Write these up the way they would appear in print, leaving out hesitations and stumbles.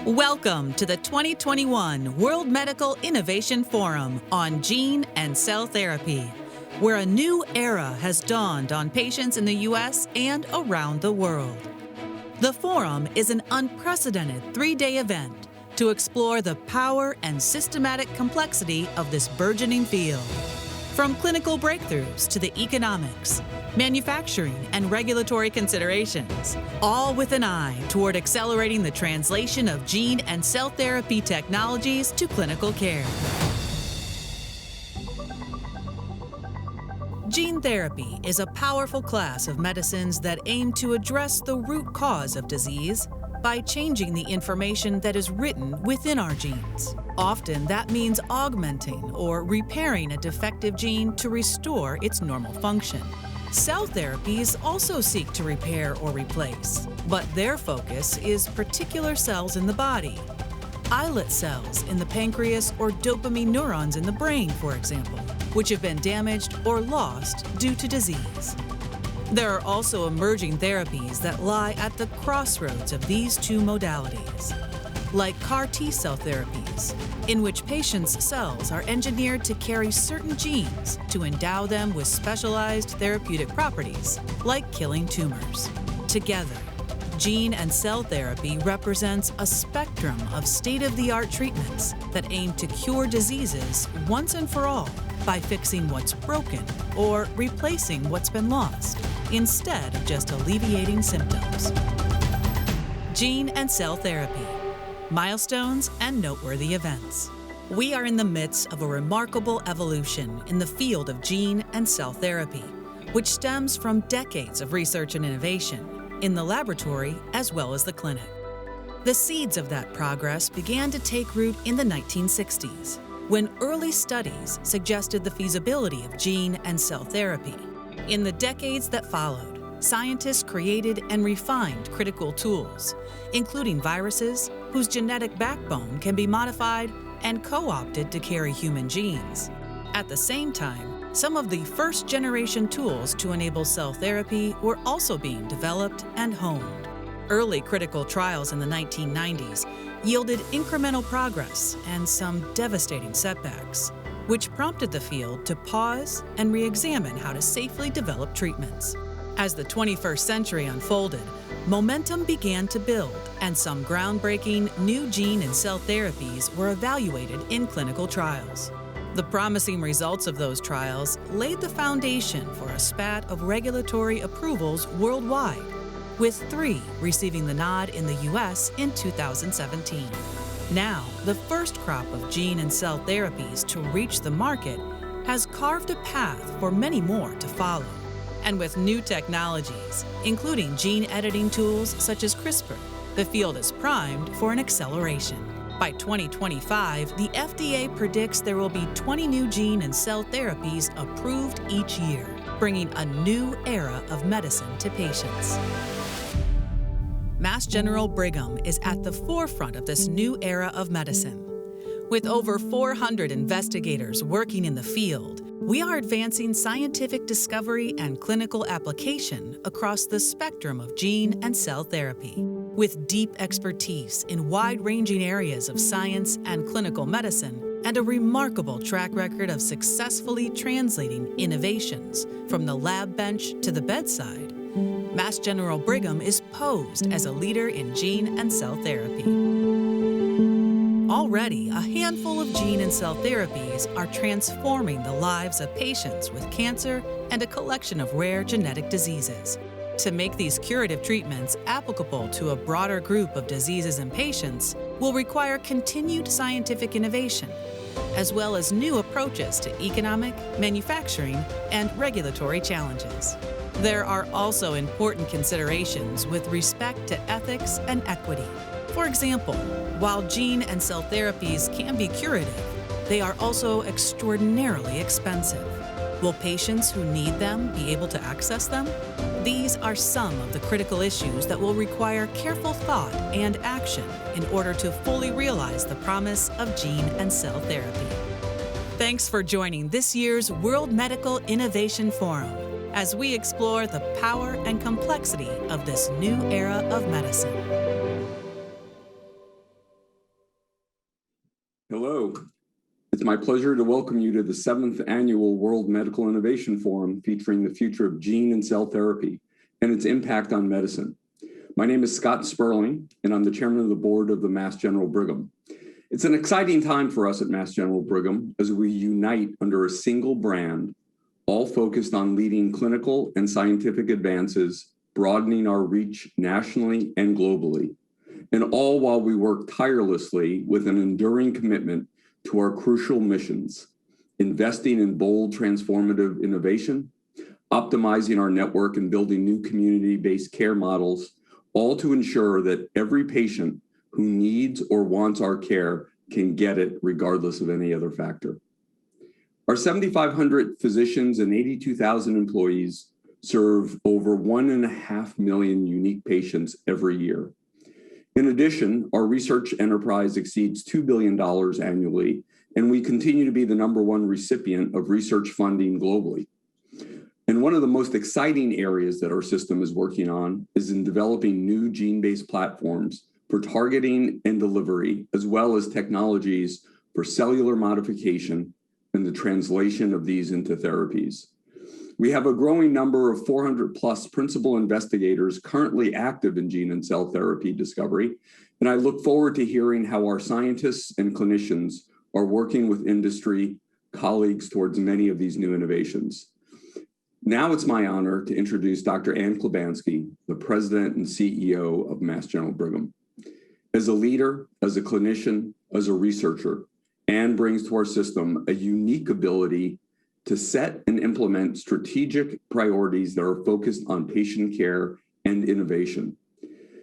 Welcome to the 2021 World Medical Innovation Forum on Gene and Cell Therapy, where a new era has dawned on patients in the U.S. and around the world. The forum is an unprecedented 3-day event to explore the power and systematic complexity of this burgeoning field. From clinical breakthroughs to the economics, manufacturing, and regulatory considerations, all with an eye toward accelerating the translation of gene and cell therapy technologies to clinical care. Gene therapy is a powerful class of medicines that aim to address the root cause of disease by changing the information that is written within our genes. Often that means augmenting or repairing a defective gene to restore its normal function. Cell therapies also seek to repair or replace, but their focus is particular cells in the body. Islet cells in the pancreas or dopamine neurons in the brain, for example, which have been damaged or lost due to disease. There are also emerging therapies that lie at the crossroads of these two modalities, like CAR T-cell therapies, in which patients' cells are engineered to carry certain genes to endow them with specialized therapeutic properties, like killing tumors. Together, gene and cell therapy represents a spectrum of state-of-the-art treatments that aim to cure diseases once and for all by fixing what's broken or replacing what's been lost, instead of just alleviating symptoms. Gene and cell therapy. Milestones and noteworthy events. We are in the midst of a remarkable evolution in the field of gene and cell therapy, which stems from decades of research and innovation in the laboratory as well as the clinic. The seeds of that progress began to take root in the 1960s, when early studies suggested the feasibility of gene and cell therapy. In the decades that followed, scientists created and refined critical tools, including viruses whose genetic backbone can be modified and co-opted to carry human genes. At the same time, some of the first-generation tools to enable cell therapy were also being developed and honed. Early critical trials in the 1990s yielded incremental progress and some devastating setbacks, which prompted the field to pause and re-examine how to safely develop treatments. As the 21st century unfolded, momentum began to build, and some groundbreaking new gene and cell therapies were evaluated in clinical trials. The promising results of those trials laid the foundation for a spat of regulatory approvals worldwide, with 3 receiving the nod in the U.S. in 2017. Now, the first crop of gene and cell therapies to reach the market has carved a path for many more to follow. And with new technologies, including gene editing tools such as CRISPR, the field is primed for an acceleration. By 2025, the FDA predicts there will be 20 new gene and cell therapies approved each year, bringing a new era of medicine to patients. Mass General Brigham is at the forefront of this new era of medicine. With over 400 investigators working in the field, we are advancing scientific discovery and clinical application across the spectrum of gene and cell therapy. With deep expertise in wide-ranging areas of science and clinical medicine, and a remarkable track record of successfully translating innovations from the lab bench to the bedside, Mass General Brigham is posed as a leader in gene and cell therapy. Already, a handful of gene and cell therapies are transforming the lives of patients with cancer and a collection of rare genetic diseases. To make these curative treatments applicable to a broader group of diseases and patients will require continued scientific innovation, as well as new approaches to economic, manufacturing, and regulatory challenges. There are also important considerations with respect to ethics and equity. For example, while gene and cell therapies can be curative, they are also extraordinarily expensive. Will patients who need them be able to access them? These are some of the critical issues that will require careful thought and action in order to fully realize the promise of gene and cell therapy. Thanks for joining this year's World Medical Innovation Forum as we explore the power and complexity of this new era of medicine. Hello. It's my pleasure to welcome you to the 7th Annual World Medical Innovation Forum featuring the future of gene and cell therapy and its impact on medicine. My name is Scott Sperling, and I'm the chairman of the board of the Mass General Brigham. It's an exciting time for us at Mass General Brigham as we unite under a single brand, all focused on leading clinical and scientific advances, broadening our reach nationally and globally, and all while we work tirelessly with an enduring commitment to our crucial missions, investing in bold transformative innovation, optimizing our network and building new community-based care models, all to ensure that every patient who needs or wants our care can get it regardless of any other factor. Our 7,500 physicians and 82,000 employees serve over 1.5 million unique patients every year. In addition, our research enterprise exceeds $2 billion annually, and we continue to be the #1 recipient of research funding globally. And one of the most exciting areas that our system is working on is in developing new gene-based platforms for targeting and delivery, as well as technologies for cellular modification and the translation of these into therapies. We have a growing number of 400+ principal investigators currently active in gene and cell therapy discovery, and I look forward to hearing how our scientists and clinicians are working with industry colleagues towards many of these new innovations. Now it's my honor to introduce Dr. Ann Klibanski, the President and CEO of Mass General Brigham. As a leader, as a clinician, as a researcher, Ann brings to our system a unique ability to set and implement strategic priorities that are focused on patient care and innovation.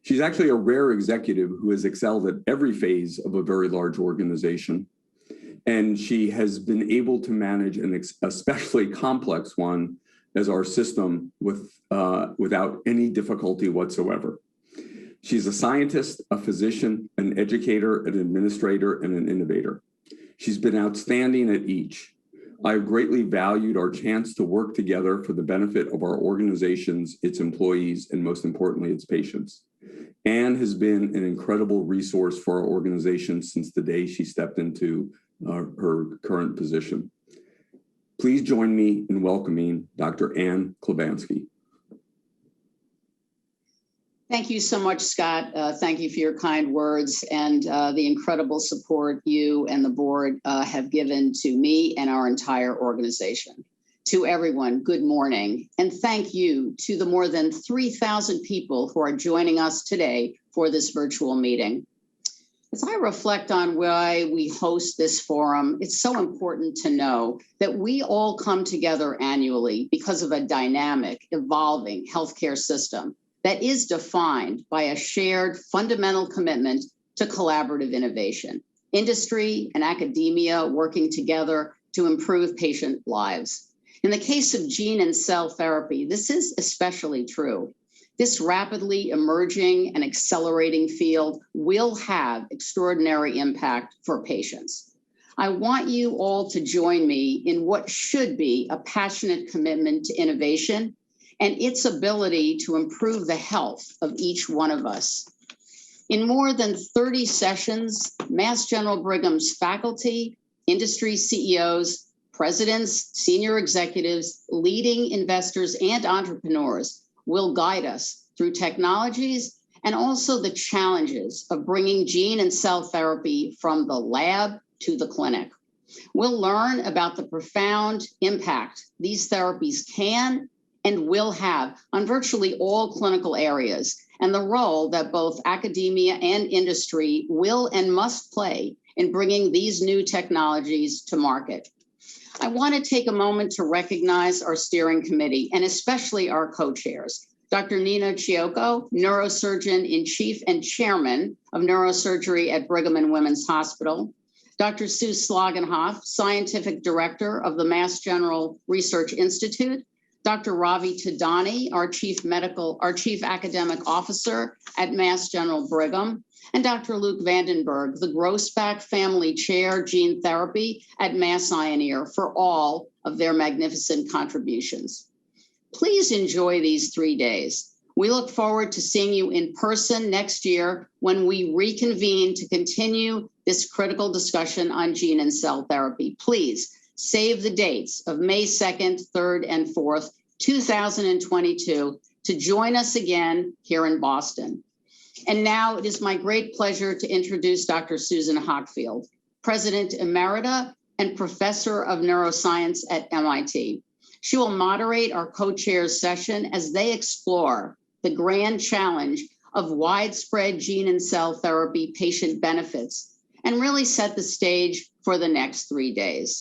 She's actually a rare executive who has excelled at every phase of a very large organization, and she has been able to manage an especially complex one as our system without any difficulty whatsoever. She's a scientist, a physician, an educator, an administrator, and an innovator. She's been outstanding at each. I've greatly valued our chance to work together for the benefit of our organizations, its employees, and most importantly, its patients. Ann has been an incredible resource for our organization since the day she stepped into her current position. Please join me in welcoming Dr. Ann Klibanski. Thank you so much, Scott. Thank you for your kind words and the incredible support you and the board have given to me and our entire organization. To everyone, good morning, and thank you to the more than 3,000 people who are joining us today for this virtual meeting. As I reflect on why we host this forum, it's so important to know that we all come together annually because of a dynamic, evolving healthcare system that is defined by a shared fundamental commitment to collaborative innovation, industry and academia working together to improve patient lives. In the case of gene and cell therapy, this is especially true. This rapidly emerging and accelerating field will have extraordinary impact for patients. I want you all to join me in what should be a passionate commitment to innovation and its ability to improve the health of each one of us. In more than 30 sessions, Mass General Brigham's faculty, industry CEOs, presidents, senior executives, leading investors, and entrepreneurs will guide us through technologies and also the challenges of bringing gene and cell therapy from the lab to the clinic. We'll learn about the profound impact these therapies can and will have on virtually all clinical areas, and the role that both academia and industry will and must play in bringing these new technologies to market. I want to take a moment to recognize our steering committee, and especially our co-chairs. Dr. Nina Chioco, neurosurgeon in chief and chairman of neurosurgery at Brigham and Women's Hospital. Dr. Sue Slagenhoff, scientific director of the Mass General Research Institute. Dr. Ravi Tadani, our chief academic officer at Mass General Brigham, and Dr. Luke Vandenberg, the Grossback Family Chair, Gene Therapy at Mass Ioneer, for all of their magnificent contributions. Please enjoy these 3 days. We look forward to seeing you in person next year when we reconvene to continue this critical discussion on gene and cell therapy. Please save the dates of May 2nd, 3rd, and 4th, 2022 to join us again here in Boston. And now it is my great pleasure to introduce Dr. Susan Hockfield, President Emerita and Professor of Neuroscience at MIT. She will moderate our co-chairs session as they explore the grand challenge of widespread gene and cell therapy patient benefits and really set the stage for the next 3 days.